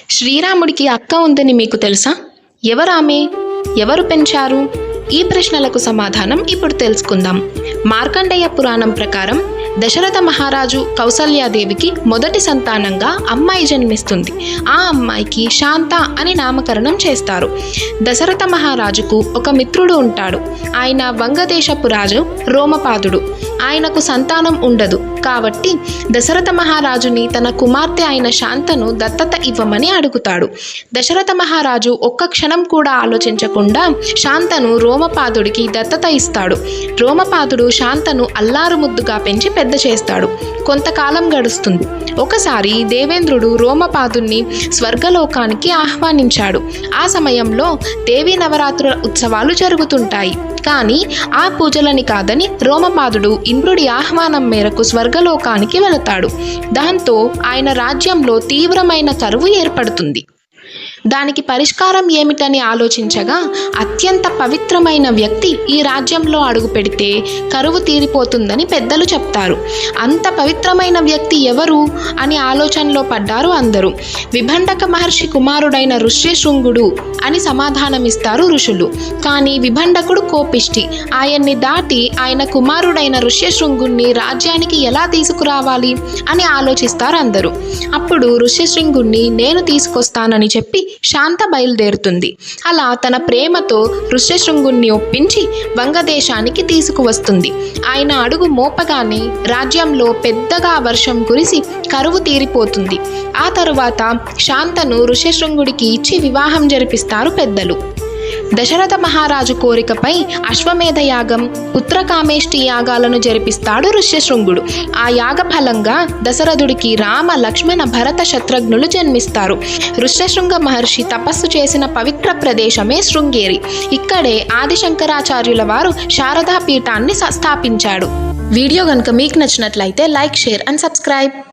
శ్రీరాముడికి అక్క ఉందని మీకు తెలుసా? ఎవరామె? ఎవరు పెంచారు? ఈ ప్రశ్నలకు సమాధానం ఇప్పుడు తెలుసుకుందాం. మార్కండేయ పురాణం ప్రకారం దశరథ మహారాజు కౌసల్యాదేవికి మొదటి సంతానంగా అమ్మాయి జన్మిస్తుంది. ఆ అమ్మాయికి శాంత అని నామకరణం చేస్తారు. దశరథ మహారాజుకు ఒక మిత్రుడు ఉంటాడు. ఆయన వంగదేశపు రాజు రోమపాదుడు. ఆయనకు సంతానం ఉండదు. కాబట్టి దశరథ మహారాజుని తన కుమార్తె అయిన శాంతను దత్తత ఇవ్వమని అడుగుతాడు. దశరథ మహారాజు ఒక్క క్షణం కూడా ఆలోచించకుండా శాంతను రోమపాదుడికి దత్తత ఇస్తాడు. రోమపాదుడు శాంతను అల్లారు ముద్దుగా పెంచి పెద్ద చేస్తాడు. కొంతకాలం గడుస్తుంది. ఒకసారి దేవేంద్రుడు రోమపాదుని స్వర్గలోకానికి ఆహ్వానించాడు. ఆ సమయంలో దేవీ నవరాత్రుల ఉత్సవాలు జరుగుతుంటాయి. కానీ ఆ పూజలని కాదని రోమపాదుడు ఇంద్రుడి ఆహ్వానం మేరకు స్వర్గలోకానికి వెళతాడు. దాంతో ఆయన రాజ్యంలో తీవ్రమైన కరువు ఏర్పడుతుంది. దానికి పరిష్కారం ఏమిటని ఆలోచించగా అత్యంత పవిత్రమైన వ్యక్తి ఈ రాజ్యంలో అడుగు పెడితే కరువు తీరిపోతుందని పెద్దలు చెప్తారు. అంత పవిత్రమైన వ్యక్తి ఎవరు అని ఆలోచనలో పడ్డారు అందరూ. విభండక మహర్షి కుమారుడైన ఋష్యశృంగుడు అని సమాధానమిస్తారు ఋషులు. కానీ విభండకుడు కోపిష్టి. ఆయన్ని దాటి ఆయన కుమారుడైన ఋష్యశృంగుణ్ణి రాజ్యానికి ఎలా తీసుకురావాలి అని ఆలోచిస్తారు అందరూ. అప్పుడు ఋష్యశృంగుణ్ణి నేను తీసుకొస్తానని చెప్పి శాంత బయలుదేరుతుంది. అలా తన ప్రేమతో ఋష్యశృంగుణ్ణి ఒప్పించి వంగదేశానికి తీసుకువస్తుంది. ఆయన అడుగు మోపగానే రాజ్యంలో పెద్దగా వర్షం కురిసి కరువు తీరిపోతుంది. ఆ తరువాత శాంతను ఋష్యశృంగుడికి ఇచ్చి వివాహం జరిపిస్తారు పెద్దలు. దశరథ మహారాజు కోరికపై అశ్వమేధ యాగం, పుత్రకామేష్టి యాగాలను జరిపిస్తాడు ఋష్యశృంగుడు. ఆ యాగ ఫలంగా దశరథుడికి రామ, లక్ష్మణ, భరత, శత్రుఘ్నులు జన్మిస్తారు. ఋష్యశృంగ మహర్షి తపస్సు చేసిన పవిత్ర ప్రదేశమే శృంగేరి. ఇక్కడే ఆదిశంకరాచార్యుల వారు శారదా పీఠాన్ని స్థాపించాడు. వీడియో కనుక మీకు నచ్చినట్లయితే లైక్, షేర్ అండ్ సబ్స్క్రైబ్.